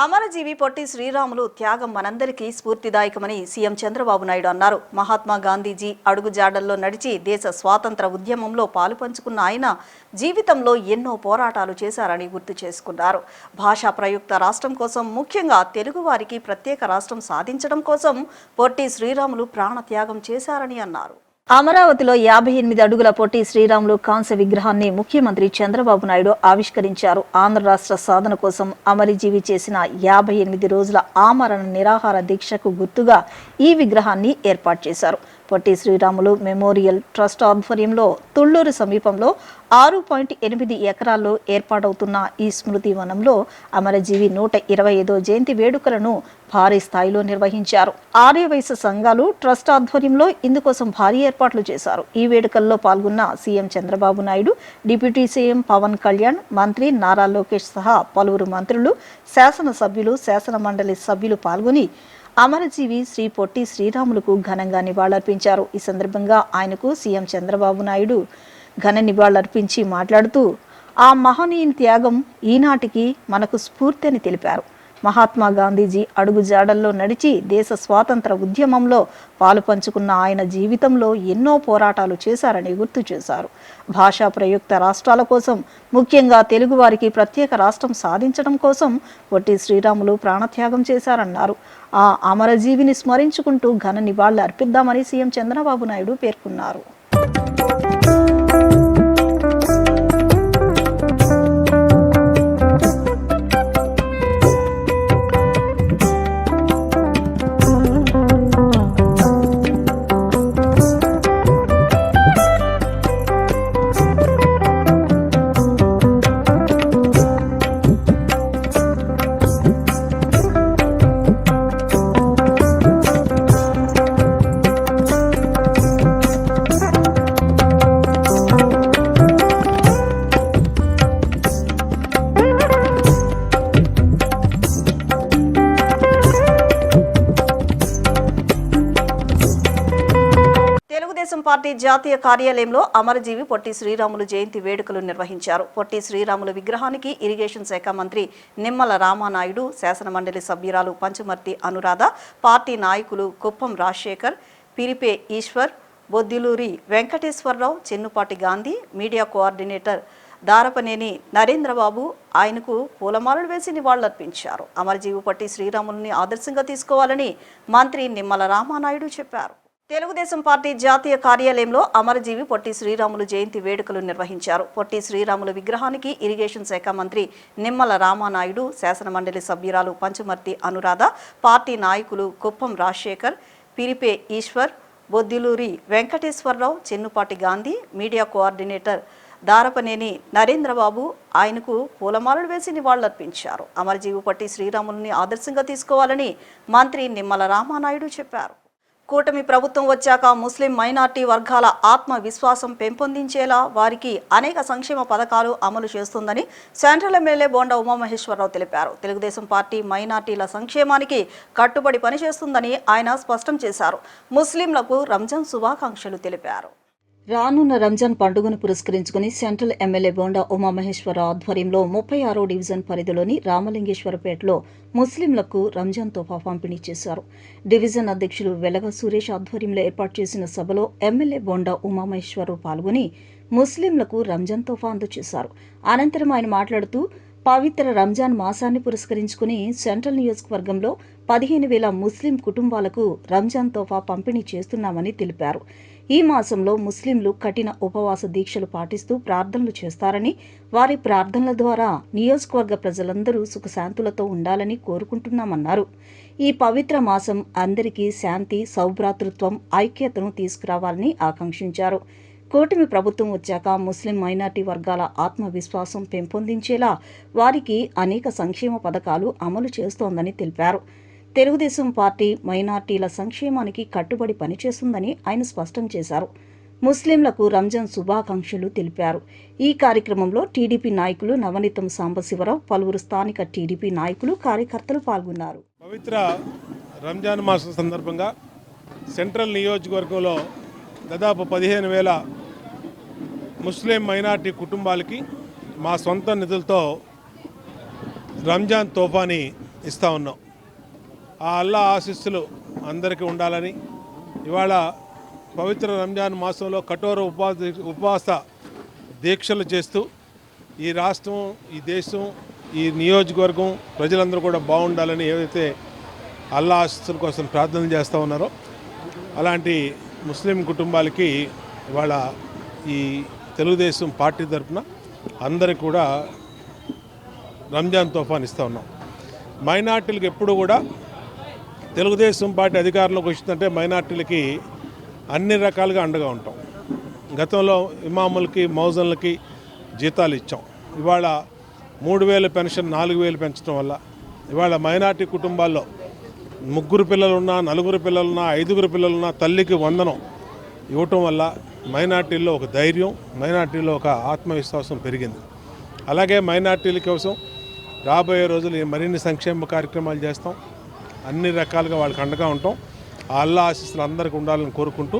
అమరజీవి పొట్టి శ్రీరాములు త్యాగం మనందరికీ స్ఫూర్తిదాయకమని సీఎం చంద్రబాబు నాయుడు అన్నారు. మహాత్మా గాంధీజీ అడుగుజాడల్లో నడిచి దేశ స్వాతంత్ర ఉద్యమంలో పాలుపంచుకున్న ఆయన జీవితంలో ఎన్నో పోరాటాలు చేశారని గుర్తు చేసుకున్నారు. భాషా ప్రయుక్త రాష్ట్రం కోసం, ముఖ్యంగా తెలుగువారికి ప్రత్యేక రాష్ట్రం సాధించడం కోసం పొట్టి శ్రీరాములు ప్రాణత్యాగం చేశారని అన్నారు. అమరావతిలో 58 అడుగుల పొట్టి శ్రీరాములు కాంస్య విగ్రహాన్ని ముఖ్యమంత్రి చంద్రబాబు నాయుడు ఆవిష్కరించారు. ఆంధ్ర రాష్ట్ర సాధన కోసం అమరజీవి చేసిన 58 రోజుల ఆమరణ నిరాహార దీక్షకు గుర్తుగా ఈ విగ్రహాన్ని ఏర్పాటు చేశారు. పొట్టి శ్రీరాములు మెమోరియల్ ట్రస్ట్ ఆధ్వర్యంలో తుళ్లూరు సమీపంలో 6.8 ఎకరాల్లో ఏర్పాటవుతున్న ఈ స్మృతి వనంలో అమరజీవి 125వ జయంతి వేడుకలను భారీ స్థాయిలో నిర్వహించారు. ఆర్యవైశ్య సంఘాలు ట్రస్ట్ ఆధ్వర్యంలో ఇందుకోసం భారీ ఏర్పాట్లు చేశారు. ఈ వేడుకల్లో పాల్గొన్న CM Chandrababu Naidu, deputy CM Pawan Kalyan, మంత్రి నారా లోకేష్ సహా పలువురు మంత్రులు, శాసనసభ్యులు, శాసన మండలి సభ్యులు పాల్గొని అమరజీవి శ్రీ పొట్టి శ్రీరాములకు ఘనంగా నివాళులర్పించారు. ఈ సందర్భంగా ఆయనకు సీఎం చంద్రబాబు నాయుడు ఘన నివాళులర్పించి మాట్లాడుతూ ఆ మహనీయుని త్యాగం ఈనాటికి మనకు స్ఫూర్తి అని తెలిపారు. మహాత్మా గాంధీజీ అడుగుజాడల్లో నడిచి దేశ స్వాతంత్ర ఉద్యమంలో పాలుపంచుకున్న ఆయన జీవితంలో ఎన్నో పోరాటాలు చేశారని గుర్తు చేశారు. భాషా ప్రయుక్త రాష్ట్రాల కోసం, ముఖ్యంగా తెలుగువారికి ప్రత్యేక రాష్ట్రం సాధించడం కోసం పొట్టి శ్రీరాములు ప్రాణత్యాగం చేశారన్నారు. ఆ అమరజీవిని స్మరించుకుంటూ ఘన నివాళులు అర్పిద్దామని సీఎం చంద్రబాబు నాయుడు పేర్కొన్నారు. తెలుగుదేశం పార్టీ జాతీయ కార్యాలయంలో అమరజీవి పొట్టి శ్రీరాములు జయంతి వేడుకలు నిర్వహించారు. పొట్టి శ్రీరాములు విగ్రహానికి ఇరిగేషన్ శాఖ మంత్రి నిమ్మల రామానాయుడు, శాసనమండలి సభ్యురాలు పంచుమర్తి అనురాధ, పార్టీ నాయకులు కుప్పం రాజశేఖర్, పిరిపే ఈశ్వర్, బొద్దిలూరి వెంకటేశ్వరరావు, చెన్నుపాటి గాంధీ, మీడియా కోఆర్డినేటర్ దారపనేని నరేంద్రబాబు ఆయనకు పూలమాలలు వేసి నివాళులర్పించారు. అమరజీవి పొట్టి శ్రీరాములని ఆదర్శంగా తీసుకోవాలని మంత్రి నిమ్మల రామానాయుడు చెప్పారు. తెలుగుదేశం పార్టీ జాతీయ కార్యాలయంలో అమరజీవి పొట్టి శ్రీరాములు జయంతి వేడుకలు నిర్వహించారు. పొట్టి శ్రీరాములు విగ్రహానికి ఇరిగేషన్ శాఖ మంత్రి నిమ్మల రామానాయుడు, శాసనమండలి సభ్యురాలు పంచుమర్తి అనురాధ, పార్టీ నాయకులు కుప్పం రాజశేఖర్, పిరిపే ఈశ్వర్, బొద్దిలూరి వెంకటేశ్వరరావు, చెన్నుపాటి గాంధీ, మీడియా కోఆర్డినేటర్ దారపనేని నరేంద్రబాబు ఆయనకు పూలమాలలు వేసి నివాళులర్పించారు. అమరజీవి పొట్టి శ్రీరాములని ఆదర్శంగా తీసుకోవాలని మంత్రి నిమ్మల రామానాయుడు చెప్పారు. కూటమి ప్రభుత్వం వచ్చాక ముస్లిం మైనార్టీ వర్గాల ఆత్మవిశ్వాసం పెంపొందించేలా వారికి అనేక సంక్షేమ పథకాలు అమలు చేస్తుందని సెంట్రల్ ఎమ్మెల్యే బోండా ఉమామహేశ్వరరావు తెలిపారు. తెలుగుదేశం పార్టీ మైనార్టీల సంక్షేమానికి కట్టుబడి పనిచేస్తుందని ఆయన స్పష్టం చేశారు. ముస్లింలకు రంజాన్ శుభాకాంక్షలు తెలిపారు. రానున్న రంజాన్ పండుగను పురస్కరించుకుని సెంట్రల్ ఎమ్మెల్యే బోండా ఉమామహేశ్వరరావు ఆధ్వర్యంలో 36వ డివిజన్ పరిధిలోని రామలింగేశ్వరపేటలో ముస్లింలకు రంజాన్ తోఫా పంపిణీ చేశారు. డివిజన్ అధ్యక్షులు వెలగ సురేష్ ఆధ్వర్యంలో ఏర్పాటు చేసిన సభలో ఎమ్మెల్యే బోండా ఉమామహేశ్వరరావు పాల్గొని ముస్లింలకు రంజాన్ తోఫా అందజేశారు. అనంతరం ఆయన మాట్లాడుతూ పవిత్ర రంజాన్ మాసాన్ని పురస్కరించుకుని సెంట్రల్ నియోజకవర్గంలో 15,000 ముస్లిం కుటుంబాలకు రంజాన్ తోఫా పంపిణీ చేస్తున్నామని తెలిపారు. ఈ మాసంలో ముస్లింలు కఠిన ఉపవాస దీక్షలు పాటిస్తూ ప్రార్థనలు చేస్తారని, వారి ప్రార్థనల ద్వారా నియోజకవర్గ ప్రజలందరూ సుఖశాంతులతో ఉండాలని కోరుకుంటున్నామన్నారు. ఈ పవిత్ర మాసం అందరికీ శాంతి, సౌభ్రాతృత్వం, ఐక్యతను తీసుకురావాలని ఆకాంక్షించారు. కూటమి ప్రభుత్వం వచ్చాక ముస్లిం మైనార్టీ వర్గాల ఆత్మవిశ్వాసం పెంపొందించేలా వారికి అనేక సంక్షేమ పథకాలు అమలు చేస్తోందని తెలిపారు. తెలుగుదేశం పార్టీ మైనార్టీల సంక్షేమానికి కట్టుబడి పనిచేస్తుందని ఆయన స్పష్టం చేశారు. ముస్లింలకు రంజాన్ శుభాకాంక్షలు తెలిపారు. ఈ కార్యక్రమంలో టీడీపీ నాయకులు నవనీతం సాంబశివరావు, పలువురు స్థానిక టీడీపీ నాయకులు, కార్యకర్తలు పాల్గొన్నారు. పవిత్ర రంజాన్ మాసం సందర్భంగా సెంట్రల్ నియోజకవర్గంలో దాదాపు 15,000 ముస్లిం మైనార్టీ కుటుంబాలకి మా సొంత నిధులతో రంజాన్ తోఫాని ఇస్తూ ఉన్నాం. ఆ అల్లా ఆశీస్సులు అందరికీ ఉండాలని ఇవాళ పవిత్ర రంజాన్ మాసంలో కఠోర ఉపవాస దీక్షలు చేస్తూ ఈ రాష్ట్రం, ఈ దేశం, ఈ నియోజకవర్గం ప్రజలందరూ కూడా బాగుండాలని ఏదైతే అల్లా ఆశీస్సుల కోసం ప్రార్థన చేస్తూ ఉన్నారో అలాంటి ముస్లిం కుటుంబాలకి ఇవాళ ఈ తెలుగుదేశం పార్టీ తరఫున అందరికి కూడా రంజాన్ తోఫాన్ ఇస్తూ ఉన్నాం. మైనార్టీలకు ఎప్పుడు కూడా తెలుగుదేశం పార్టీ అధికారంలోకి వచ్చిందంటే మైనార్టీలకి అన్ని రకాలుగా అండగా ఉంటాం. గతంలో ఇమాములకి, మౌజన్లకి జీతాలు ఇచ్చాం. ఇవాళ 3,000 పెన్షన్ 4,000 పెంచడం వల్ల ఇవాళ మైనార్టీ కుటుంబాల్లో 3 పిల్లలున్నా, 4 పిల్లలున్నా, 5 పిల్లలున్నా తల్లికి వందనం ఇవ్వటం వల్ల మైనార్టీల్లో ఒక ధైర్యం, మైనార్టీలో ఒక ఆత్మవిశ్వాసం పెరిగింది. అలాగే మైనార్టీల కోసం రాబోయే రోజులు మరిన్ని సంక్షేమ కార్యక్రమాలు చేస్తాం. అన్ని రకాలుగా వాళ్ళకి అండగా ఉంటాం. ఆ అల్లా ఆశీస్సులు అందరికీ ఉండాలని కోరుకుంటూ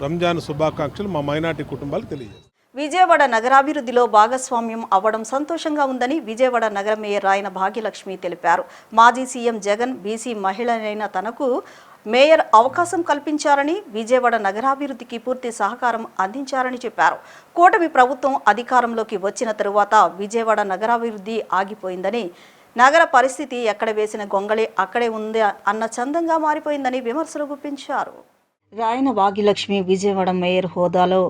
రంజాన్ శుభాకాంక్షలు మా మైనార్టీ కుటుంబాలకు తెలియజేస్తాం. విజయవాడ నగరాభివృద్ధిలో భాగస్వామ్యం అవ్వడం సంతోషంగా ఉందని విజయవాడ నగర మేయర్ రాయన భాగ్యలక్ష్మి తెలిపారు. మాజీ సీఎం జగన్ బీసీ మహిళనైన తనకు మేయర్ అవకాశం కల్పించారని, విజయవాడ నగరాభివృద్ధికి పూర్తి సహకారం అందించారని చెప్పారు. కూటమి ప్రభుత్వం అధికారంలోకి వచ్చిన తరువాత విజయవాడ నగరాభివృద్ధి ఆగిపోయిందని, నగర పరిస్థితి ఎక్కడ వేసిన గొంగళి అక్కడే ఉంది అన్న చందంగా మారిపోయిందని విమర్శలు గుప్పించారు. రాయన భాగ్యలక్ష్మి విజయవాడ మేయర్ హోదాలో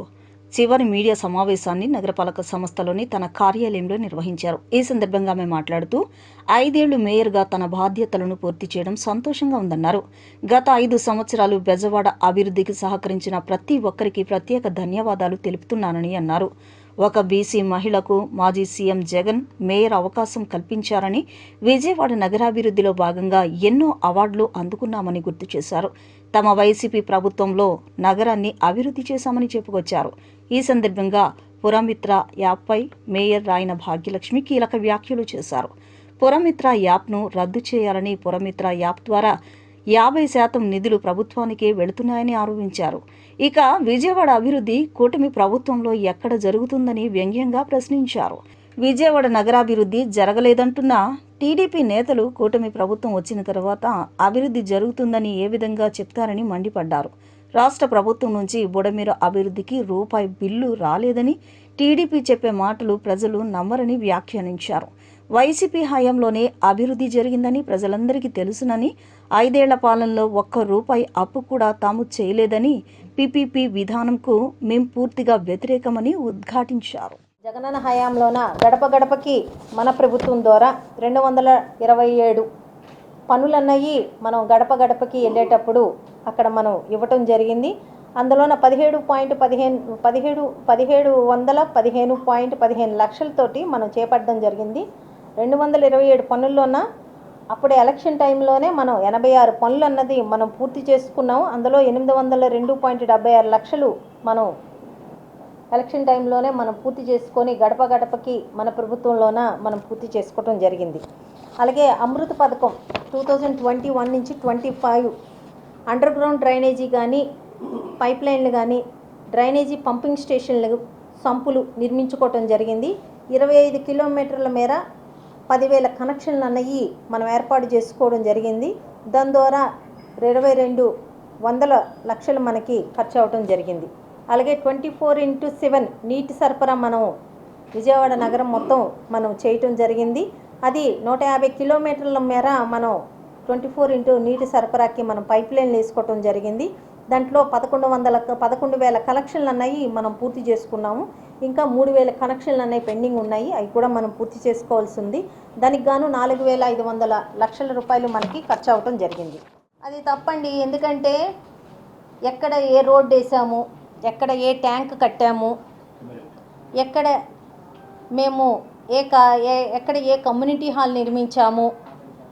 చివరి మీడియా సమావేశాన్ని నగరపాలక సంస్థలోని తన కార్యాలయంలో నిర్వహించారు. ఈ సందర్భంగా ఆమె మాట్లాడుతూ 5 ఏళ్లు మేయర్గా తన బాధ్యతలను పూర్తి చేయడం సంతోషంగా ఉందన్నారు. గత 5 సంవత్సరాలు బెజవాడ అభివృద్ధికి సహకరించిన ప్రతి ఒక్కరికి ప్రత్యేక ధన్యవాదాలు తెలుపుతున్నానని అన్నారు. ఒక బీసీ మహిళకు మాజీ సీఎం జగన్ మేయర్ అవకాశం కల్పించారని, విజయవాడ నగరాభివృద్ధిలో భాగంగా ఎన్నో అవార్డులు అందుకున్నామని గుర్తు చేశారు. తమ వైసీపీ ప్రభుత్వంలో నగరాన్ని అభివృద్ధి చేశామని చెప్పుకొచ్చారు. ఈ సందర్భంగా పురమిత్ర యాప్పై మేయర్ రాయన భాగ్యలక్ష్మి కీలక వ్యాఖ్యలు చేశారు. పురమిత్ర యాప్ను రద్దు చేయాలని, పురమిత్ర యాప్ ద్వారా 50% నిధులు ప్రభుత్వానికే వెళుతున్నాయని ఆరోపించారు. ఇక విజయవాడ అభివృద్ధి కూటమి ప్రభుత్వంలో ఎక్కడ జరుగుతుందని వ్యంగ్యంగా ప్రశ్నించారు. విజయవాడ నగరాభివృద్ధి జరగలేదంటున్న టీడీపీ నేతలు కూటమి ప్రభుత్వం వచ్చిన తర్వాత అభివృద్ధి జరుగుతుందని ఏ విధంగా చెప్తారని మండిపడ్డారు. రాష్ట్ర ప్రభుత్వం నుంచి బుడమేరు అభివృద్ధికి రూపాయి బిల్లు రాలేదని, టీడీపీ చెప్పే మాటలు ప్రజలు నమ్మరని వ్యాఖ్యానించారు. వైసీపీ హయాంలోనే అభివృద్ధి జరిగిందని ప్రజలందరికీ తెలుసునని, 5 ఏళ్ల పాలనలో ఒక్క రూపాయి అప్పు కూడా తాము చేయలేదని, పీపీపీ విధానంకు మేం పూర్తిగా వ్యతిరేకమని ఉద్ఘాటించారు. జగనన్న హయాంలోన గడప గడపకి మన ప్రభుత్వం ద్వారా 227 పనులన్నవి మనం గడప గడపకి వెళ్ళేటప్పుడు అక్కడ మనం ఇవ్వటం జరిగింది. అందులోన 1715 లక్షలతోటి మనం చేపట్టడం జరిగింది. 227 పనుల్లోన అప్పుడు ఎలక్షన్ టైంలోనే మనం 86 పనులు అన్నది మనం పూర్తి చేసుకున్నాము. అందులో 802.76 లక్షలు మనం ఎలక్షన్ టైంలోనే మనం పూర్తి చేసుకొని గడప గడపకి మన ప్రభుత్వంలోన మనం పూర్తి చేసుకోవడం జరిగింది. అలాగే అమృత పథకం 2021 నుంచి 25 అండర్ గ్రౌండ్ డ్రైనేజీ కానీ, పైప్ లైన్లు కానీ, డ్రైనేజీ పంపింగ్ స్టేషన్లు, సంపులు నిర్మించుకోవటం జరిగింది. 25 కిలోమీటర్ల మేర 10,000 కనెక్షన్లు అన్నవి మనం ఏర్పాటు చేసుకోవడం జరిగింది. దాని ద్వారా 2,200 లక్షలు మనకి ఖర్చు అవటం జరిగింది. అలాగే 24/7 నీటి సరఫరా మనం విజయవాడ నగరం మొత్తం మనం చేయటం జరిగింది. అది 150 కిలోమీటర్ల మేర మనం 24 నీటి సరఫరాకి మనం పైప్ లైన్లు వేసుకోవటం జరిగింది. దాంట్లో 11,000 కనెక్షన్లు అన్నవి మనం పూర్తి చేసుకున్నాము. ఇంకా 3,000 కనెక్షన్లు అన్నవి పెండింగ్ ఉన్నాయి. అవి కూడా మనం పూర్తి చేసుకోవాల్సి ఉంది. దానికి గాను 4,500 లక్షల రూపాయలు మనకి ఖర్చు అవటం జరిగింది. అది తప్పండి. ఎందుకంటే ఎక్కడ ఏ రోడ్డు వేసాము, ఎక్కడ ఏ ట్యాంక్ కట్టాము, ఎక్కడ మేము ఎక్కడ ఏ కమ్యూనిటీ హాల్ నిర్మించాము,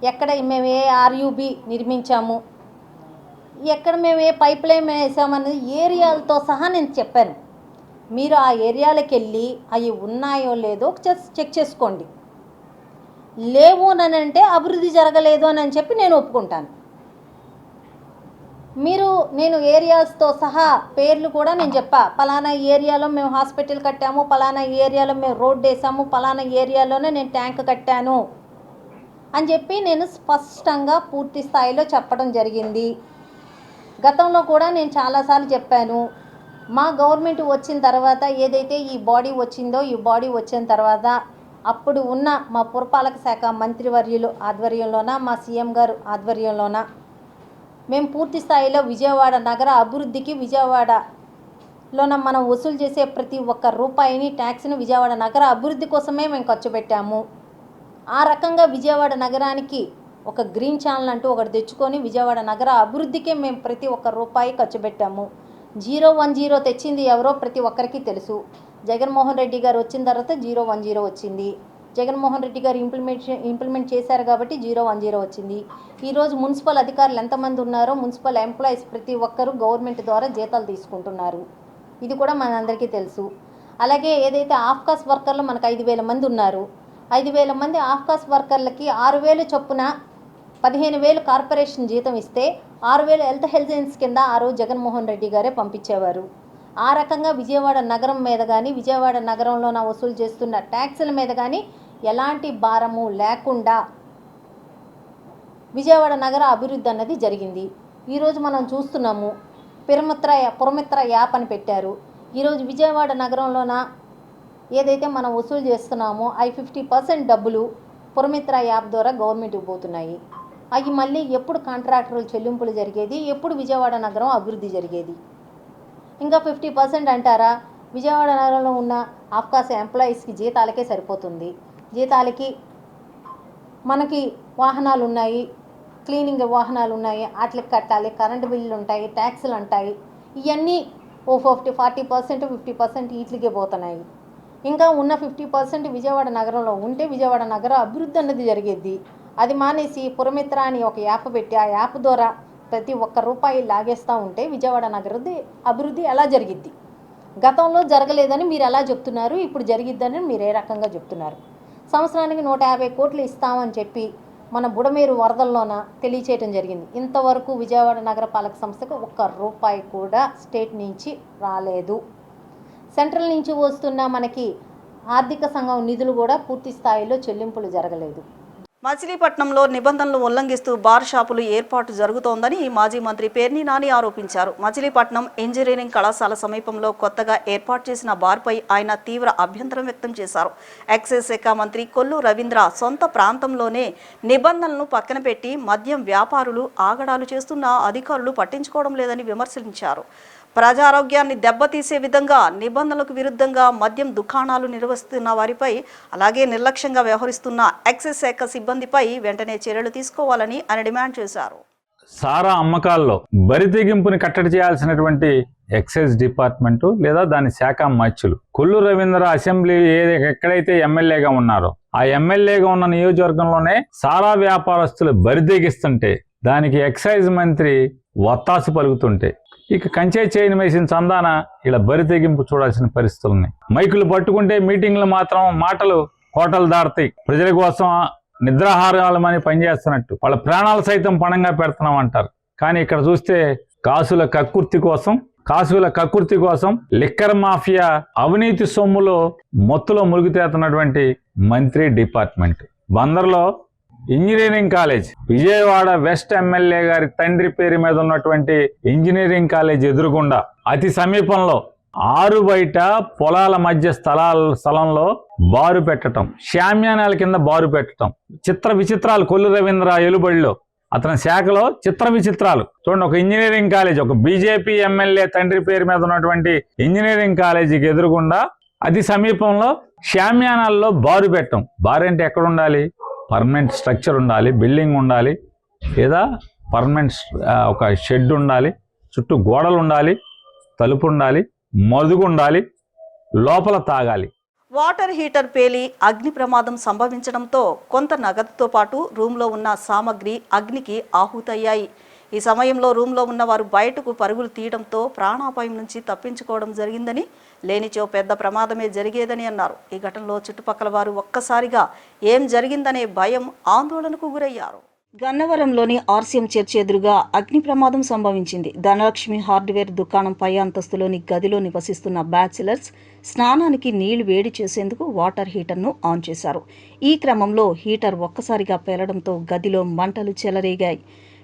ఎక్కడ మేము ఏ ఆర్యూబీ నిర్మించాము, ఎక్కడ మేము ఏ పైప్ లైన్ వేసామనేది ఏరియాలతో సహా నేను చెప్పాను. మీరు ఆ ఏరియాలకు వెళ్ళి అవి ఉన్నాయో లేదో చెక్ చేసుకోండి. లేవు అని అంటే అభివృద్ధి జరగలేదు అని చెప్పి నేను ఒప్పుకుంటాను. నేను ఏరియాస్తో సహా పేర్లు కూడా నేను చెప్పా. పలానా ఏరియాలో మేము హాస్పిటల్ కట్టాము, పలానా ఏరియాలో మేము రోడ్డు వేసాము, పలానా ఏరియాలోనే నేను ట్యాంక్ కట్టాను అని చెప్పి నేను స్పష్టంగా పూర్తి స్థాయిలో చెప్పడం జరిగింది. గతంలో కూడా నేను చాలాసార్లు చెప్పాను. మా గవర్నమెంట్ వచ్చిన తర్వాత ఏదైతే ఈ బాడీ వచ్చిందో, ఈ బాడీ వచ్చిన తర్వాత అప్పుడు ఉన్న మా పురపాలక శాఖ మంత్రివర్యులు ఆధ్వర్యంలోన, మా సీఎం గారు ఆధ్వర్యంలోన మేము పూర్తి స్థాయిలో విజయవాడ నగర అభివృద్ధికి, విజయవాడలోన మనం వసూలు చేసే ప్రతి ఒక్క రూపాయిని ట్యాక్స్ని విజయవాడ నగర అభివృద్ధి కోసమే మేము ఖర్చు పెట్టాము. ఆ రకంగా విజయవాడ నగరానికి ఒక గ్రీన్ ఛానల్ అంటూ ఒకటి తెచ్చుకొని విజయవాడ నగర అభివృద్ధికే మేము ప్రతి ఒక్క రూపాయి ఖర్చు పెట్టాము. 010 తెచ్చింది ఎవరో ప్రతి ఒక్కరికి తెలుసు. జగన్మోహన్ రెడ్డి గారు వచ్చిన తర్వాత 010 వచ్చింది. జగన్మోహన్ రెడ్డి గారు ఇంప్లిమెంట్ చేశారు కాబట్టి 010 వచ్చింది. ఈరోజు మున్సిపల్ అధికారులు ఎంతమంది ఉన్నారో, మున్సిపల్ ఎంప్లాయీస్ ప్రతి ఒక్కరూ గవర్నమెంట్ ద్వారా జీతాలు తీసుకుంటున్నారు. ఇది కూడా మనందరికీ తెలుసు. అలాగే ఏదైతే ఆఫ్కాస్ వర్కర్లు మనకు 5,000 మంది ఉన్నారు. 5,000 మంది ఆఫ్కాస్ వర్కర్లకి 6,000 చొప్పున 15,000 కార్పొరేషన్ జీతం ఇస్తే 6,000 హెల్త్ ఇన్సూరెన్స్ కింద ఆ రోజు జగన్మోహన్ రెడ్డి గారే పంపించేవారు. ఆ రకంగా విజయవాడ నగరం మీద కానీ, విజయవాడ నగరంలో వసూలు చేస్తున్న ట్యాక్సుల మీద కానీ ఎలాంటి భారము లేకుండా విజయవాడ నగర అభివృద్ధి అన్నది జరిగింది. ఈరోజు మనం చూస్తున్నాము, పురమిత్ర యాప్ అని పెట్టారు. ఈరోజు విజయవాడ నగరంలోన ఏదైతే మనం వసూలు చేస్తున్నామో 50% డబ్బులు పురమిత్ర యాప్ ద్వారా గవర్నమెంట్కి పోతున్నాయి. అవి మళ్ళీ ఎప్పుడు కాంట్రాక్టర్లు చెల్లింపులు జరిగేది, ఎప్పుడు విజయవాడ నగరం అభివృద్ధి జరిగేది? ఇంకా 50% అంటారా? విజయవాడ నగరంలో ఉన్న ఆఫ్కాస్ ఎంప్లాయీస్కి జీతాలకే సరిపోతుంది. జీతాలకి మనకి వాహనాలు ఉన్నాయి, క్లీనింగ్ వాహనాలు ఉన్నాయి, వాటికి కట్టాలి, కరెంటు బిల్లులు ఉంటాయి, ట్యాక్సులు ఉంటాయి. ఇవన్నీ 40% 50% వీటికే పోతున్నాయి. ఇంకా ఉన్న 50% విజయవాడ నగరంలో ఉంటే విజయవాడ నగర అభివృద్ధి అన్నది జరిగేది. అది మానేసి పురమిత్ర అని ఒక యాప్ పెట్టి ఆ యాప్ ద్వారా ప్రతి ఒక్క రూపాయి లాగేస్తూ ఉంటే విజయవాడ నగర అభివృద్ధి ఎలా జరిగిద్ది? గతంలో జరగలేదని మీరు ఎలా చెప్తున్నారు, ఇప్పుడు జరిగిద్దని మీరు ఏ రకంగా చెప్తున్నారు? సంవత్సరానికి 150 కోట్లు ఇస్తామని చెప్పి మన బుడమేరు వరదల్లోన తెలియచేయడం జరిగింది. ఇంతవరకు విజయవాడ నగరపాలక సంస్థకు ఒక్క రూపాయి కూడా స్టేట్ నుంచి రాలేదు. సెంట్రల్ నుంచి వస్తున్న మనకి ఆర్థిక సంఘం నిధులు కూడా పూర్తి స్థాయిలో చెల్లింపులు జరగలేదు. మచిలీపట్నంలో నిబంధనలు ఉల్లంఘిస్తూ బార్ షాపులు ఏర్పాటు జరుగుతోందని మాజీ మంత్రి పేర్ని నాని ఆరోపించారు. మచిలీపట్నం ఇంజనీరింగ్ కళాశాల సమీపంలో కొత్తగా ఏర్పాటు చేసిన బార్పై ఆయన తీవ్ర అభ్యంతరం వ్యక్తం చేశారు. ఎక్సైజ్ శాఖ మంత్రి కొల్లు రవీంద్ర సొంత ప్రాంతంలోనే నిబంధనలను పక్కన పెట్టి మద్యం వ్యాపారులు ఆగడాలు చేస్తున్న అధికారులు పట్టించుకోవడం లేదని విమర్శించారు. ప్రజారోగ్యాన్ని దెబ్బతీసే విధంగా నిబంధనలకు విరుద్ధంగా మద్యం దుకాణాలు నిర్వహిస్తున్న వారిపై, అలాగే నిర్లక్ష్యంగా వ్యవహరిస్తున్న ఎక్సైజ్ శాఖ సిబ్బందిపై వెంటనే చర్యలు తీసుకోవాలని ఆయన డిమాండ్ చేశారు. సారా అమ్మకాల్లో బరితెగింపుని కట్టడి చేయాల్సినటువంటి ఎక్సైజ్ డిపార్ట్మెంటు లేదా దాని శాఖ మచ్చులు. కొల్లు రవీంద్ర అసెంబ్లీ ఎక్కడైతే ఎమ్మెల్యేగా ఉన్నారో ఆ ఎమ్మెల్యేగా ఉన్న నియోజకవర్గంలోనే సారా వ్యాపారస్తులు బరితెగిస్తుంటే దానికి ఎక్సైజ్ మంత్రి వత్తాసు పలుకుతుంటే ఇక కంచే చేయని వేసిన చందాన ఇలా బరి తెగింపు చూడాల్సిన పరిస్థితులు ఉన్నాయి. మైకులు పట్టుకుంటే మీటింగ్లు మాత్రం మాటలు హోటల్ దాడతాయి. ప్రజల కోసం నిద్రాహారాలమని పనిచేస్తున్నట్టు వాళ్ళ ప్రాణాలు సైతం పణంగా పెడుతున్నాం అంటారు. కానీ ఇక్కడ చూస్తే కాసుల కక్కుర్తి కోసం లిక్కర్ మాఫియా అవినీతి సొమ్ములో మొత్తులో మురుగుతేతున్నటువంటి మంత్రి డిపార్ట్మెంట్. బందర్లో engineering college, Vijayawada west MLA గారి తండ్రి పేరు మీద ఉన్నటువంటి ఇంజనీరింగ్ కాలేజ్ ఎదురుగుండా అతి సమీపంలో ఆరు బయట పొలాల మధ్య స్థలంలో బారు పెట్టడం, శామ్యానాల కింద బారు పెట్టడం, చిత్ర విచిత్రాలు. కొల్లు రవీంద్ర ఎలుబడిలో అతని శాఖలో చిత్ర విచిత్రాలు చూడండి. ఒక ఇంజనీరింగ్ కాలేజ్, ఒక బీజేపీ ఎమ్మెల్యే తండ్రి పేరు మీద ఉన్నటువంటి ఇంజనీరింగ్ కాలేజీకి ఎదురుగుండా అతి సమీపంలో శామ్యానాల్లో బారు పెట్టడం. బారు అంటే ఎక్కడ ఉండాలి? పర్మనెంట్ స్ట్రక్చర్ ఉండాలి, బిల్డింగ్ ఉండాలి, లేదా పర్మనెంట్ ఒక షెడ్ ఉండాలి, చుట్టూ గోడలు ఉండాలి, తలుపు ఉండాలి, మదుగు ఉండాలి, లోపల తాగాలి. వాటర్ హీటర్ పేలి అగ్ని ప్రమాదం సంభవించడంతో కొంత నగదుతో పాటు రూమ్లో ఉన్న సామగ్రి అగ్నికి ఆహుతయ్యాయి. ఈ సమయంలో రూమ్లో ఉన్నవారు బయటకు పరుగులు తీయడంతో ప్రాణాపాయం నుంచి తప్పించుకోవడం జరిగిందని, లేనిచో పెద్ద ప్రమాదమే జరిగేదని అన్నారు. ఈ ఘటనలో చుట్టుపక్కల వారు ఒక్కసారిగా ఏం జరిగిందనే భయం, ఆందోళనకు గురయ్యారు. గన్నవరంలోని ఆర్సీఎం చర్చి ఎదురుగా అగ్ని ప్రమాదం సంభవించింది. ధనలక్ష్మి హార్డ్వేర్ దుకాణం పై అంతస్తులోని గదిలో నివసిస్తున్న బ్యాచిలర్స్ స్నానానికి నీళ్లు వేడి చేసేందుకు వాటర్ హీటర్ను ఆన్ చేశారు. ఈ క్రమంలో హీటర్ ఒక్కసారిగా పేలడంతో గదిలో మంటలు చెలరేగాయి.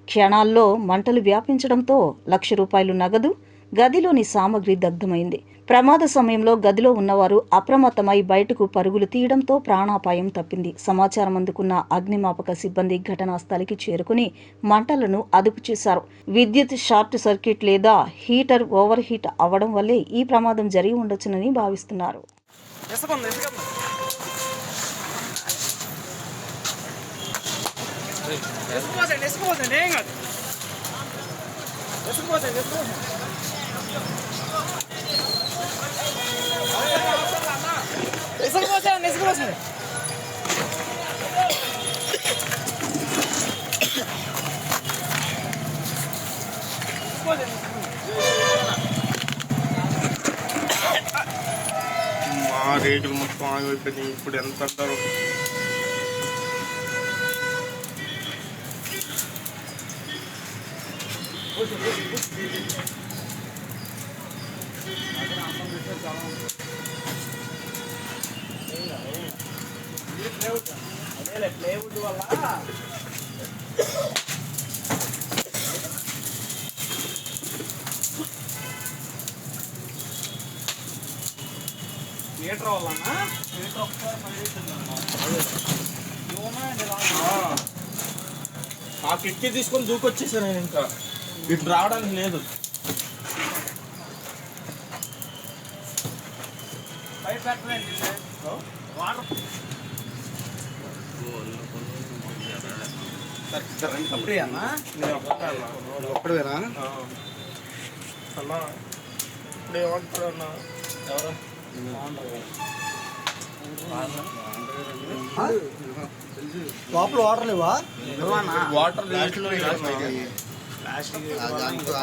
క్షణాల్లో మంటలు వ్యాపించడంతో ₹1,00,000 నగదు, గదిలోని సామగ్రి దగ్ధమైంది. ప్రమాద సమయంలో గదిలో ఉన్నవారు అప్రమత్తమై బయటకు పరుగులు తీయడంతో ప్రాణాపాయం తప్పింది. సమాచారం అందుకున్న అగ్నిమాపక సిబ్బంది ఘటనా స్థలికి చేరుకుని మంటలను అదుపు చేశారు. విద్యుత్ షార్ట్ సర్క్యూట్ లేదా హీటర్ ఓవర్ హీట్ అవ్వడం వల్లే ఈ ప్రమాదం జరిగి ఉండొచ్చునని భావిస్తున్నారు. మా రేకులు మొత్తం ఆగిపోయినాయి. ఇప్పుడు ఎంత అంటారు? ప్లేవుడ్ వల్ల మీటర్ వల్లనా? మీటర్ ఆ కిట్కి తీసుకొని దూకొచ్చేసాను నేను. ఇంకా ఇటు రావడానికి లేదు. ఒక్కడేనా అన్నా? ఇప్పుడు ఏమంటారు అన్న? ఎవరు లోపల వాటర్ లేవా? వాటర్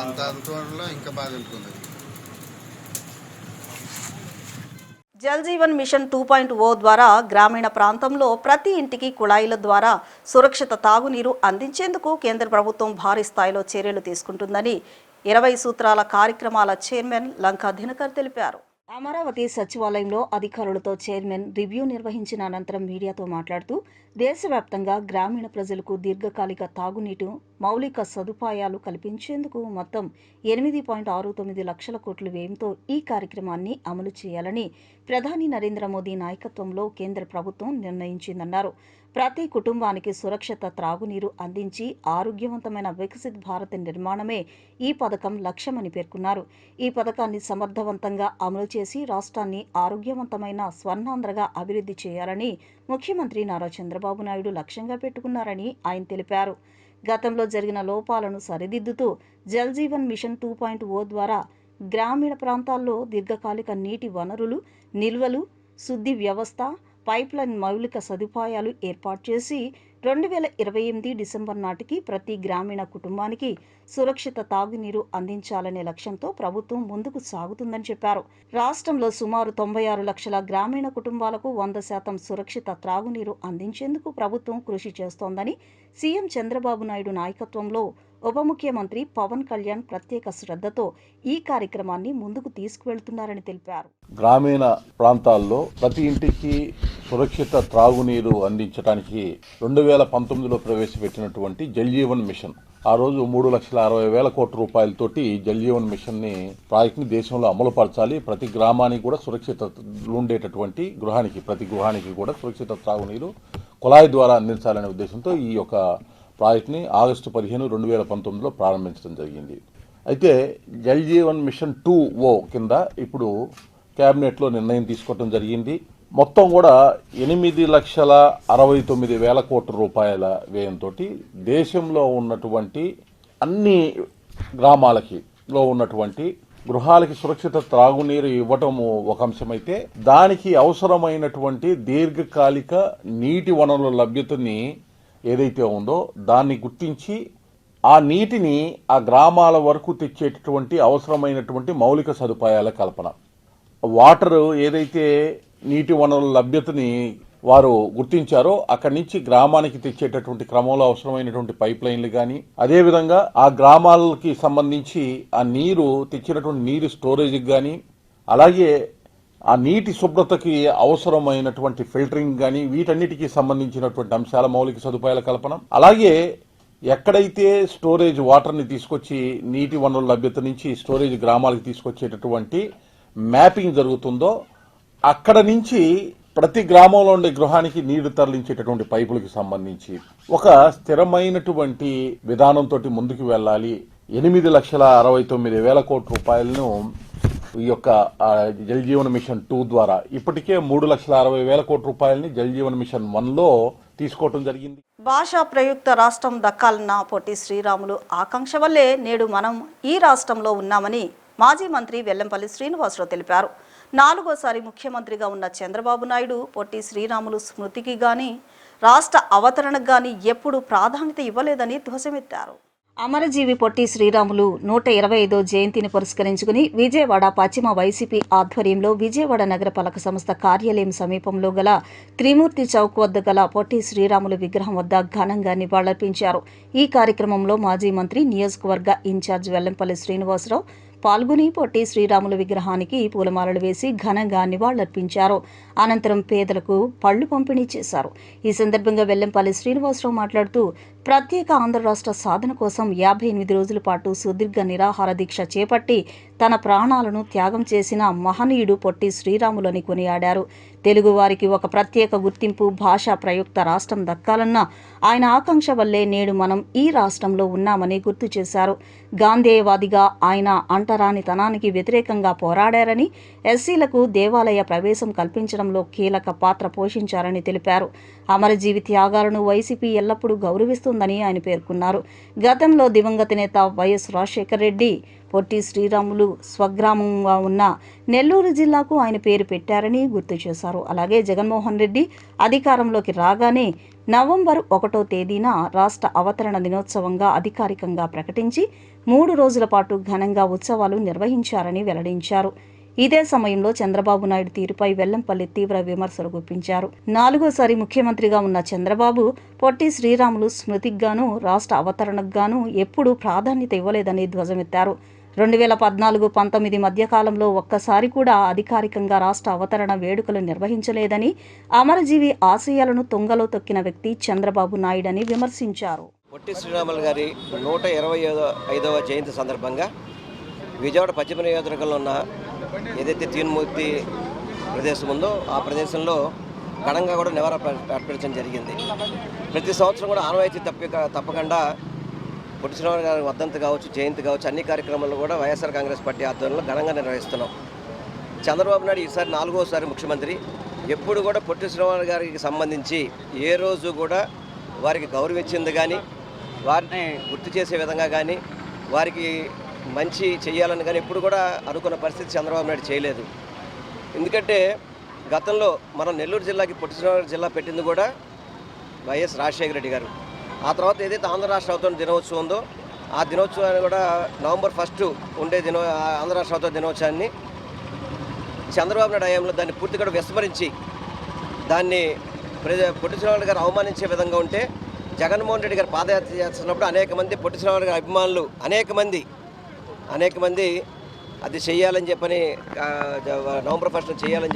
అంత ఇంకా బాగా తెలుస్తుంది. జల్ జీవన్ మిషన్ 2.0 ద్వారా గ్రామీణ ప్రాంతంలో ప్రతి ఇంటికి కుళాయిల ద్వారా సురక్షిత తాగునీరు అందించేందుకు కేంద్ర ప్రభుత్వం భారీ స్థాయిలో చర్యలు తీసుకుంటుందని 20 సూత్రాల కార్యక్రమాల చైర్మన్ లంకా దినకర్ తెలిపారు. అమరావతి సచివాలయంలో అధికారులతో చైర్మన్ రివ్యూ నిర్వహించిన అనంతరం మీడియాతో మాట్లాడుతూ దేశవ్యాప్తంగా గ్రామీణ ప్రజలకు దీర్ఘకాలిక తాగునీటి మౌలిక సదుపాయాలు కల్పించేందుకు మొత్తం 8.69 లక్షల కోట్ల వ్యయంతో ఈ కార్యక్రమాన్ని అమలు చేయాలని ప్రధాని నరేంద్ర మోదీ నాయకత్వంలో కేంద్ర ప్రభుత్వం నిర్ణయించిందన్నారు. ప్రతి కుటుంబానికి సురక్షిత త్రాగునీరు అందించి ఆరోగ్యవంతమైన వికసిత్ భారత్ నిర్మాణమే ఈ పథకం లక్ష్యమని పేర్కొన్నారు. ఈ పథకాన్ని సమర్థవంతంగా అమలు చేసి రాష్ట్రాన్ని ఆరోగ్యవంతమైన స్వర్ణాంధ్రగా అభివృద్ధి చేయాలని ముఖ్యమంత్రి నారా చంద్రబాబు నాయుడు లక్ష్యంగా పెట్టుకున్నారని ఆయన తెలిపారు. గతంలో జరిగిన లోపాలను సరిదిద్దుతూ జల్ జీవన్ మిషన్ 2.0 ద్వారా గ్రామీణ ప్రాంతాల్లో దీర్ఘకాలిక నీటి వనరులు, నిల్వలు, శుద్ధి వ్యవస్థ, పైప్లైన్ మౌలిక సదుపాయాలు ఏర్పాటు చేసి 2028 డిసెంబర్ నాటికి ప్రతి గ్రామీణ కుటుంబానికి సురక్షిత తాగునీరు అందించాలనే లక్ష్యంతో ప్రభుత్వం ముందుకు సాగుతుందని చెప్పారు. రాష్ట్రంలో సుమారు 96 లక్షల గ్రామీణ కుటుంబాలకు 100% సురక్షిత త్రాగునీరు అందించేందుకు ప్రభుత్వం కృషి చేస్తోందని సీఎం చంద్రబాబు నాయుడు నాయకత్వంలో ఉప ముఖ్యమంత్రి పవన్ కళ్యాణ్ ప్రత్యేక శ్రద్ధతో ఈ కార్యక్రమాన్ని ముందుకు తీసుకువెళ్తున్నారని తెలిపారు. గ్రామీణ ప్రాంతాల్లో ప్రతి ఇంటికి సురక్షిత త్రాగునీరు అందించడానికి 2019లో ప్రవేశపెట్టినటువంటి జల్ జీవన్ మిషన్, ఆ రోజు 3,60,000 కోట్ల రూపాయలతోటి జల్ జీవన్ మిషన్ ప్రాజెక్ట్ని దేశంలో అమలు పరచాలి. ప్రతి గ్రామానికి కూడా సురక్షిత ఉండేటటువంటి ప్రతి గృహానికి కూడా సురక్షిత త్రాగునీరు కుళాయి ద్వారా అందించాలనే ఉద్దేశంతో ఈ యొక్క ప్రాజెక్ట్ని ఆగస్టు 15, 2019లో ప్రారంభించడం జరిగింది. అయితే జల్ జీవన్ మిషన్ 2.0 కింద ఇప్పుడు క్యాబినెట్లో నిర్ణయం తీసుకోవడం జరిగింది. మొత్తం కూడా 8,69,000 కోట్ల రూపాయల వ్యయంతో దేశంలో ఉన్నటువంటి అన్ని గ్రామాలకి ఉన్నటువంటి గృహాలకి సురక్షిత త్రాగునీరు ఇవ్వటము ఒక అంశమైతే, దానికి అవసరమైనటువంటి దీర్ఘకాలిక నీటి వనరుల లభ్యతని ఏదైతే ఉందో దాన్ని గుర్తించి ఆ నీటిని ఆ గ్రామాల వరకు తెచ్చేటటువంటి అవసరమైనటువంటి మౌలిక సదుపాయాల కల్పన, వాటర్ ఏదైతే నీటి వనరుల లభ్యతని వారు గుర్తించారో అక్కడి నుంచి గ్రామానికి తెచ్చేటటువంటి క్రమంలో అవసరమైనటువంటి పైప్ లైన్లు కానీ, అదేవిధంగా ఆ గ్రామాలకి సంబంధించి ఆ నీరు తెచ్చినటువంటి నీరు స్టోరేజ్కి కానీ, అలాగే ఆ నీటి శుభ్రతకి అవసరమైనటువంటి ఫిల్టరింగ్ కానీ, వీటన్నిటికీ సంబంధించినటువంటి అంశాల మౌలిక సదుపాయాల కల్పన, అలాగే ఎక్కడైతే స్టోరేజ్ వాటర్ని తీసుకొచ్చి నీటి వనరుల లభ్యత నుంచి స్టోరేజ్ గ్రామాలకు తీసుకొచ్చేటటువంటి మ్యాపింగ్ జరుగుతుందో అక్కడ నుంచి ప్రతి గ్రామంలో ఉండే గృహానికి నీరు తరలించేటటువంటి పైపులకు సంబంధించి ఒక స్థిరమైనటువంటి విధానంతో ముందుకు వెళ్ళాలి. 8,69,000 కోట్ల రూపాయలను ఈ యొక్క జల్ జీవన్ మిషన్ 2 ద్వారా ఇప్పటికే 3,60,000 కోట్ల రూపాయలని జల్ జీవన్ మిషన్ 1లో తీసుకోవటం జరిగింది. భాషా ప్రయుక్త రాష్ట్రం దక్కాలన్న పొట్టి శ్రీరాములు ఆకాంక్ష వల్లే నేడు మనం ఈ రాష్ట్రంలో ఉన్నామని మాజీ మంత్రి వెల్లంపల్లి శ్రీనివాసరావు తెలిపారు. 4వసారి ముఖ్యమంత్రిగా ఉన్న చంద్రబాబు నాయుడు పొట్టి శ్రీరాములు స్మృతికి గాని రాష్ట్ర అవతరణకు గాని ఎప్పుడూ ప్రాధాన్యత ఇవ్వలేదని ధ్వజమెత్తారు. అమరజీవి పొట్టి శ్రీరాములు 125వ జయంతిని పురస్కరించుకుని విజయవాడ పశ్చిమ వైసీపీ ఆధ్వర్యంలో విజయవాడ నగరపాలక సంస్థ కార్యాలయం సమీపంలో గల త్రిమూర్తి చౌక్ వద్ద గల పొట్టి శ్రీరాములు విగ్రహం వద్ద ఘనంగా నివాళులర్పించారు. ఈ కార్యక్రమంలో మాజీ మంత్రి నియోజకవర్గ ఇన్ఛార్జ్ వెల్లంపల్లి శ్రీనివాసరావు పాల్గొని పొట్టి శ్రీరాములు విగ్రహానికి పూలమాలలు వేసి ఘనంగా నివాళులర్పించారు. అనంతరం పేదలకు పళ్లు పంపిణీ చేశారు. ఈ సందర్భంగా వెల్లంపల్లి శ్రీనివాసరావు మాట్లాడుతూ ప్రత్యేక ఆంధ్ర రాష్ట్ర సాధన కోసం 58 రోజుల పాటు సుదీర్ఘ నిరాహార దీక్ష చేపట్టి తన ప్రాణాలను త్యాగం చేసిన మహనీయుడు పొట్టి శ్రీరాములని కొనియాడారు. తెలుగువారికి ఒక ప్రత్యేక గుర్తింపు, భాషా ప్రయుక్త రాష్ట్రం దక్కాలన్న ఆయన ఆకాంక్ష వల్లే నేడు మనం ఈ రాష్ట్రంలో ఉన్నామని గుర్తు చేశారు. గాంధేయవాదిగా ఆయన అంటరానితనానికి వ్యతిరేకంగా పోరాడారని, ఎస్సీలకు దేవాలయ ప్రవేశం కల్పించడంలో కీలక పాత్ర పోషించారని తెలిపారు. అమరజీవి త్యాగాలను వైసీపీ ఎల్లప్పుడూ గౌరవిస్తుందని ఆయన పేర్కొన్నారు. గతంలో దివంగత నేత వైఎస్ రాజశేఖర రెడ్డి పొట్టి శ్రీరాములు స్వగ్రామంగా ఉన్న నెల్లూరు జిల్లాకు ఆయన పేరు పెట్టారని గుర్తు చేశారు. అలాగే జగన్మోహన్ రెడ్డి అధికారంలోకి రాగానే నవంబర్ 1వ తేదీన రాష్ట్ర అవతరణ దినోత్సవంగా అధికారికంగా ప్రకటించి 3 రోజుల పాటు ఘనంగా ఉత్సవాలు నిర్వహించారని వెల్లడించారు. ఇదే సమయంలో చంద్రబాబు నాయుడు తీరుపై వెల్లంపల్లి తీవ్ర విమర్శలు గుప్పించారు. 4వసారి ముఖ్యమంత్రిగా ఉన్న చంద్రబాబు పొట్టి శ్రీరాములు స్మృతికి గాను రాష్ట్ర అవతరణకు గాను ఎప్పుడూ ప్రాధాన్యత ఇవ్వలేదని ధ్వజమెత్తారు. 2014-19 మధ్యకాలంలో ఒక్కసారి కూడా అధికారికంగా రాష్ట్ర అవతరణ వేడుకలు నిర్వహించలేదని, అమరజీవి ఆశయాలను తుంగలో తొక్కిన వ్యక్తి చంద్రబాబు నాయుడని విమర్శించారు. పొట్టి శ్రీరాములు గారి 125వ జయంతి సందర్భంగా విజయవాడ పశ్చిమ నియోజకవర్గంలో ఉన్న ఏదైతే తీన్మూర్తి ప్రదేశం ఉందో ఆ ప్రదేశంలో ఘనంగా కూడా నివారణ అర్పించడం జరిగింది. ప్రతి సంవత్సరం కూడా ఆనవాయితీ తప్పకుండా పొట్టి శ్రీరాములు గారి వర్ధంతి కావచ్చు, జయంతి కావచ్చు, అన్ని కార్యక్రమాలు కూడా వైఎస్ఆర్ కాంగ్రెస్ పార్టీ ఆధ్వర్యంలో ఘనంగా నిర్వహిస్తున్నాం. చంద్రబాబు నాయుడు ఈసారి 4వసారి ముఖ్యమంత్రి. ఎప్పుడు కూడా పొట్టి శ్రీరాములు గారికి సంబంధించి ఏ రోజు కూడా వారికి గౌరవించింది కానీ, వారిని గుర్తు చేసే విధంగా కానీ, వారికి మంచి చేయాలని కానీ ఎప్పుడు కూడా అనుకున్న పరిస్థితి చంద్రబాబు నాయుడు చేయలేదు. ఎందుకంటే గతంలో మనం నెల్లూరు జిల్లాకి పొట్టి శ్రీరాములు జిల్లా పెట్టింది కూడా వైఎస్ రాజశేఖర రెడ్డి గారు. ఆ తర్వాత ఏదైతే ఆంధ్ర రాష్ట్ర అవతరణ దినోత్సవం ఉందో ఆ దినోత్సవాన్ని కూడా నవంబర్ 1 ఉండే ఆంధ్ర రాష్ట్ర అవతరణ దినోత్సవాన్ని చంద్రబాబు నాయుడు హయాంలో దాన్ని పూర్తిగా కూడా విస్మరించి దాన్ని పొట్టి శ్రీరాములు గారు అవమానించే విధంగా ఉంటే జగన్మోహన్ రెడ్డి గారు పాదయాత్ర చేస్తున్నప్పుడు అనేక మంది పొట్టి శ్రీరాములు గారి అభిమానులు అనేక మంది అది చేయాలని చెప్పని నవంబర్ 1 చేయాలని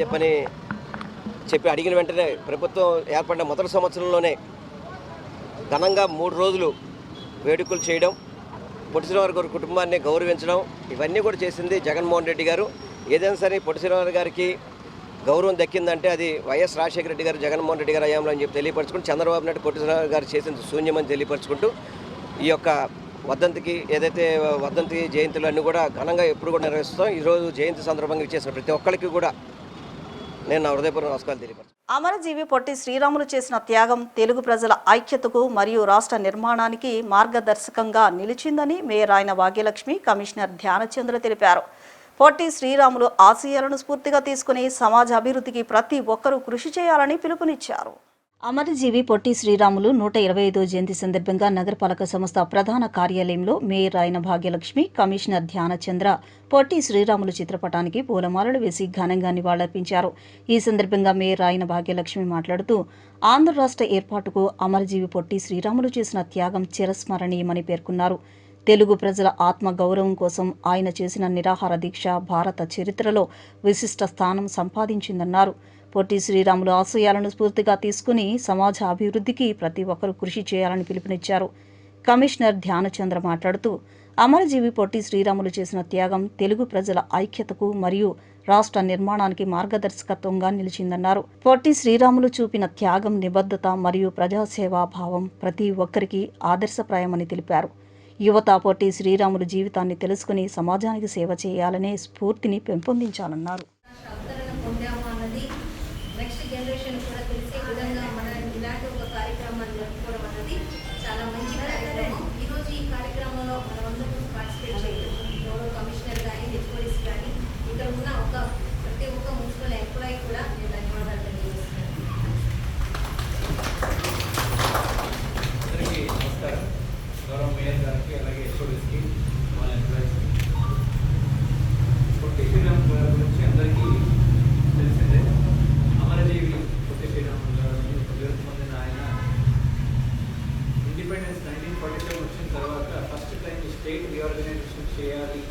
చెప్పి అడిగిన వెంటనే ప్రభుత్వం ఏర్పడిన మొదటి సంవత్సరంలోనే ఘనంగా 3 రోజులు వేడుకలు చేయడం, పొట్టి శ్రీరాములు గారి కుటుంబాన్ని గౌరవించడం, ఇవన్నీ కూడా చేసింది జగన్మోహన్ రెడ్డి గారు. ఏదైనా సరే పొట్టి శ్రీరాములు గారికి గౌరవం దక్కిందంటే అది వైఎస్ రాజశేఖర రెడ్డి గారు, జగన్మోహన్ రెడ్డి గారు అయ్యాంలో అని చెప్పి తెలియపరచుకుంటూ చంద్రబాబు నాయుడు పొట్టి శ్రీరాములు గారు చేసిన శూన్యమని తెలియపరచుకుంటూ ఈ యొక్క వర్ధంతి జయంతులు అన్నీ కూడా ఘనంగా ఎప్పుడు కూడా నిర్వహిస్తాం. ఈరోజు జయంతి సందర్భంగా ఇచ్చేసిన ప్రతి ఒక్కరికి కూడా నేను నా హృదయపూర్వక నమస్కారాలు తెలియపరుస్తాను. అమరజీవి పొట్టి శ్రీరాములు చేసిన త్యాగం తెలుగు ప్రజల ఐక్యతకు మరియు రాష్ట్ర నిర్మాణానికి మార్గదర్శకంగా నిలిచిందని మేయర్ ఆయన భాగ్యలక్ష్మి, కమిషనర్ ధ్యానచంద్ర తెలిపారు. పొట్టి శ్రీరాములు ఆశయాలను స్ఫూర్తిగా తీసుకుని సమాజ అభివృద్ధికి ప్రతి ఒక్కరూ కృషి చేయాలని పిలుపునిచ్చారు. అమరజీవి పొట్టి శ్రీరాములు 125వ జయంతి సందర్భంగా నగరపాలక సంస్థ ప్రధాన కార్యాలయంలో మేయర్ ఆయన భాగ్యలక్ష్మి, కమిషనర్ ధ్యానచంద్ర పొట్టి శ్రీరాములు చిత్రపటానికి పూలమాలలు వేసి ఘనంగా నివాళులర్పించారు. ఈ సందర్భంగా మేయర్ ఆయన భాగ్యలక్ష్మి మాట్లాడుతూ ఆంధ్ర రాష్ట్ర ఏర్పాటుకు అమరజీవి పొట్టి శ్రీరాములు చేసిన త్యాగం చిరస్మరణీయమని పేర్కొన్నారు. తెలుగు ప్రజల ఆత్మ గౌరవం కోసం ఆయన చేసిన నిరాహార దీక్ష భారత చరిత్రలో విశిష్ట స్థానం సంపాదించిందన్నారు. పొట్టి శ్రీరాములు ఆశయాలను స్ఫూర్తిగా తీసుకుని సమాజ అభివృద్ధికి ప్రతి ఒక్కరూ కృషి చేయాలని పిలుపునిచ్చారు. కమిషనర్ ధ్యానచంద్ర మాట్లాడుతూ అమరజీవి పొట్టి శ్రీరాములు చేసిన త్యాగం తెలుగు ప్రజల ఐక్యతకు మరియు రాష్ట్ర నిర్మాణానికి మార్గదర్శకత్వంగా నిలిచిందన్నారు. పొట్టి శ్రీరాములు చూపిన త్యాగం, నిబద్ధత మరియు ప్రజాసేవా భావం ప్రతి ఒక్కరికి ఆదర్శప్రాయమని తెలిపారు. యువత పొట్టి శ్రీరాములు జీవితాన్ని తెలుసుకుని సమాజానికి సేవ చేయాలనే స్ఫూర్తిని పెంపొందించాలన్నారు. నెక్స్ట్ జనరేషన్ కూడా తెలిసే విధంగా మన ఇలాంటి ఒక కార్యక్రమాన్ని జరుపుకోవడం అన్నది చాలా మంచి కార్యక్రమం. ఈరోజు ఈ కార్యక్రమంలో మనమందరూ పార్టిసిపేట్ చేయడం, గౌరవ కమిషనర్ కానీ, హెచ్ఓడిస్ కానీ, ఇక్కడ ఉన్న ప్రతి ఒక్క మున్సిపల్ ఎంప్లాయీ కూడా నేను ధన్యవాదాలు తెలియజేస్తున్నాను. అందరికీ నమస్కారం. గౌరవ మేయర్ గారికి, అలాగే హెచ్ఓడిస్కి, వాళ్ళ ఎంప్లాయీస్కి. పొట్టి శ్రీరామ్ గారి గురించి అందరికీ తెలిసిందే. అమరజీవి పొట్టి శ్రీరాములు గారు పేరు పొందిన ఆయన ఇండిపెండెన్స్ 1947 వచ్చిన తర్వాత ఫస్ట్ టైం స్టేట్ రీఆర్గనైజేషన్ చేయాలి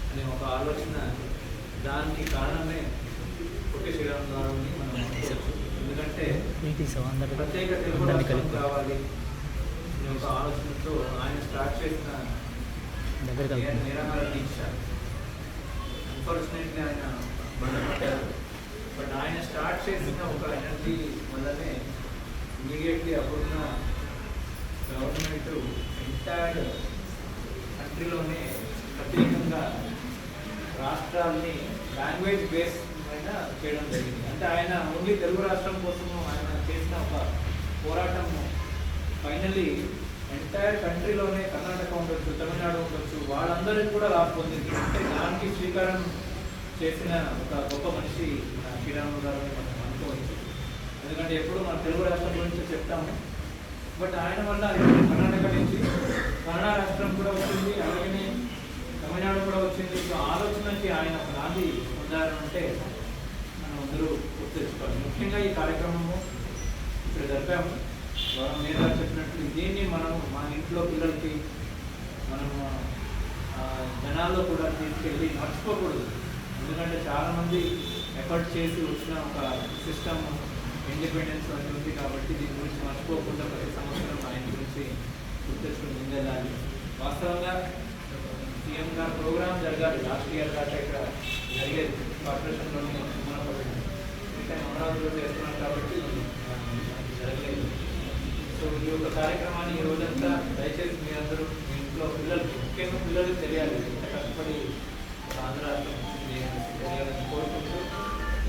అనే ఒక ఆలోచన, దానికి కారణమే పొట్టి శ్రీరాములు గారిని మనం అనుకోవచ్చు. ఎందుకంటే ప్రత్యేక తెలుగు రాష్ట్రం కావాలి అనే ఒక ఆలోచనతో ఆయన స్టార్ట్ చేసిన నిరాహార దీక్ష. అన్ఫార్చునేట్లీ ఆయన బంధపడ్డారు. బట్ ఆయన స్టార్ట్ చేసిన ఒక ఎనర్జీ వల్లనే ఇమీడియట్లీ అప్పుడున్న గవర్నమెంట్ ఎంటైర్ కంట్రీలోనే ప్రత్యేకంగా రాష్ట్రాలని లాంగ్వేజ్ బేస్ పైన చేయడం జరిగింది. అంటే ఆయన ఓన్లీ తెలుగు రాష్ట్రం కోసము ఆయన చేసిన ఒక పోరాటం ఫైనల్లీ ఎంటైర్ కంట్రీలోనే కర్ణాటక ఉండొచ్చు, తమిళనాడు ఉండొచ్చు, వాళ్ళందరికీ కూడా లాభ పొందింది. అంటే దానికి శ్రీకారం చేసిన ఒక గొప్ప మనిషి శ్రీరాములు గారిని మనం అనుకోవచ్చు. ఎందుకంటే ఎప్పుడు మన తెలుగు రాష్ట్రం గురించి చెప్తాము, బట్ ఆయన వల్ల కర్ణాటక నుంచి కన్నడ రాష్ట్రం కూడా వచ్చింది, అలాగే తమిళనాడు కూడా వచ్చింది. సో ఆలోచనకి ఆయన నాంది పొందారంటే మనం అందరూ గుర్తు తెచ్చుకోవాలి. ముఖ్యంగా ఈ కార్యక్రమము ఇప్పుడు జరిపాము. గౌరవ మేయర్ గారు చెప్పినట్లు దీన్ని మనం మన ఇంట్లో పిల్లలకి, మనము జనాల్లో కూడా తీసుకెళ్ళి మర్చిపోకూడదు. ఎందుకంటే చాలామంది ఎఫర్ట్ చేసి వచ్చిన ఒక సిస్టమ్ ఇండిపెండెన్స్ అని ఉంది కాబట్టి దీని గురించి మర్చిపోకుండా ప్రతి సంవత్సరం ఆయన గురించి గుర్తించుకుని ముందెళ్ళాలి. వాస్తవంగా సీఎం గారు ప్రోగ్రామ్ జరగాలి. లాస్ట్ ఇయర్ దాకా ఇక్కడ జరిగేది కార్పొరేషన్లోనే అమరావతిలో చేస్తున్నాం కాబట్టి జరగలేదు. సో ఈ యొక్క కార్యక్రమాన్ని ఈ రోజంతా దయచేసి మీరందరూ మీ ఇంట్లో పిల్లలకి, ముఖ్యంగా పిల్లలకి తెలియాలి ఎంత కష్టపడి ఆంధ్ర రాష్ట్రం తెలియాలని కోరుకుంటూ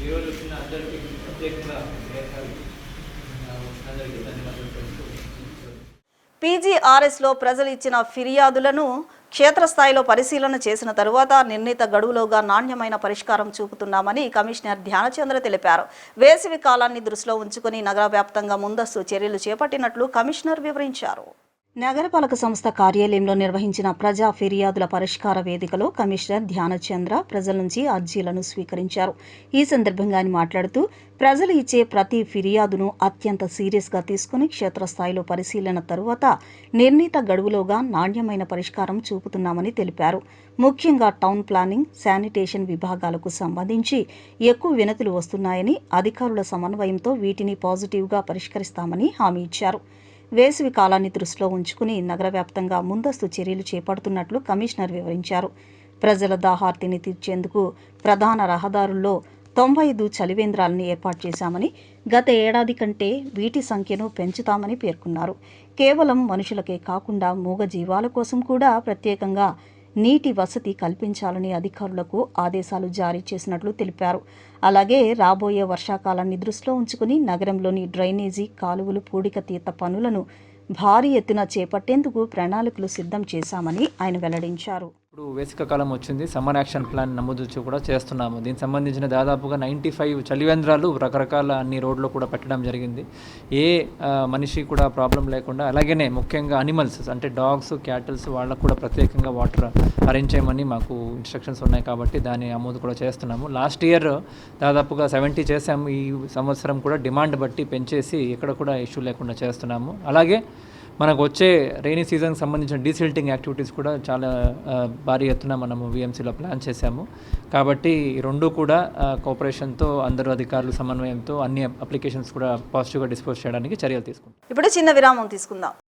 ఈరోజు వచ్చిన అందరికీ ప్రత్యేకంగా అందరికీ ధన్యవాదాలు తెలుస్తూ పీజీఆర్ఎస్లో ప్రజలు ఇచ్చిన ఫిర్యాదులను క్షేత్రస్థాయిలో పరిశీలన చేసిన తరువాత నిర్ణీత గడువులోగా నాణ్యమైన పరిష్కారం చూపుతున్నామని కమిషనర్ ధ్యానచంద్ర తెలిపారు. వేసవి కాలాన్ని దృష్టిలో ఉంచుకుని నగర వ్యాప్తంగా ముందస్తు చర్యలు చేపట్టినట్లు కమిషనర్ వివరించారు. నగరపాలక సంస్థ కార్యాలయంలో నిర్వహించిన ప్రజా ఫిర్యాదుల పరిష్కార వేదికలో కమిషనర్ ధ్యానచంద్ర ప్రజల నుంచి అర్జీలను స్వీకరించారు. ఈ సందర్భంగా ఆయన మాట్లాడుతూ ప్రజలు ఇచ్చే ప్రతి ఫిర్యాదును అత్యంత సీరియస్గా తీసుకుని క్షేత్రస్థాయిలో పరిశీలన తరువాత నిర్ణీత గడువులోగా నాణ్యమైన పరిష్కారం చూపుతున్నామని తెలిపారు. ముఖ్యంగా టౌన్ ప్లానింగ్, శానిటేషన్ విభాగాలకు సంబంధించి ఎక్కువ వినతులు వస్తున్నాయని, అధికారుల సమన్వయంతో వీటిని పాజిటివ్గా పరిష్కరిస్తామని హామీ ఇచ్చారు. వేసవి కాలాన్ని దృష్టిలో ఉంచుకుని నగర వ్యాప్తంగా ముందస్తు చర్యలు చేపడుతున్నట్లు కమిషనర్ వివరించారు. ప్రజల దాహార్తిని తీర్చేందుకు ప్రధాన రహదారుల్లో 95 చలివేంద్రాలను ఏర్పాటు చేశామని, గత ఏడాది కంటే వీటి సంఖ్యను పెంచుతామని పేర్కొన్నారు. కేవలం మనుషులకే కాకుండా మూగ జీవాల కోసం కూడా ప్రత్యేకంగా నీటి వసతి కల్పించాలని అధికారులకు ఆదేశాలు జారీ చేసినట్లు తెలిపారు. అలాగే రాబోయే వర్షాకాలాన్ని దృష్టిలో ఉంచుకుని నగరంలోని డ్రైనేజీ, కాలువలు, పూడికతీత పనులను భారీ ఎత్తున చేపట్టేందుకు ప్రణాళికలు సిద్ధం చేశామని ఆయన వెల్లడించారు. ఇప్పుడు వేసవిక కాలం వచ్చింది, సమ్మర్ యాక్షన్ ప్లాన్ నమోదు కూడా చేస్తున్నాము. దీనికి సంబంధించిన దాదాపుగా 95 చలివేంద్రాలు రకరకాల అన్ని రోడ్లో కూడా పెట్టడం జరిగింది. ఏ మనిషి కూడా ప్రాబ్లం లేకుండా, అలాగనే ముఖ్యంగా అనిమల్స్ అంటే డాగ్స్, క్యాటిల్స్ వాళ్ళకు కూడా ప్రత్యేకంగా వాటర్ అరేంజ్ చేయమని మాకు ఇన్స్ట్రక్షన్స్ ఉన్నాయి కాబట్టి దాన్ని ఆమోదు కూడా చేస్తున్నాము. లాస్ట్ ఇయర్ దాదాపుగా 70 చేసాము. ఈ సంవత్సరం కూడా డిమాండ్ బట్టి పెంచేసి ఎక్కడ కూడా ఇష్యూ లేకుండా చేస్తున్నాము. అలాగే మనకు వచ్చే రైనీ సీజన్కి సంబంధించిన డీసిల్టింగ్ యాక్టివిటీస్ కూడా చాలా భారీ ఎత్తున మనము విఎంసీలో ప్లాన్ చేశాము. కాబట్టి ఈ రెండు కూడా కోఆపరేషన్తో, అందరూ అధికారులు సమన్వయంతో అన్ని అప్లికేషన్స్ కూడా పాజిటివ్గా డిస్పోజ్ చేయడానికి చర్యలు తీసుకుంటాం. ఇప్పుడు చిన్న విరామం తీసుకుందాం.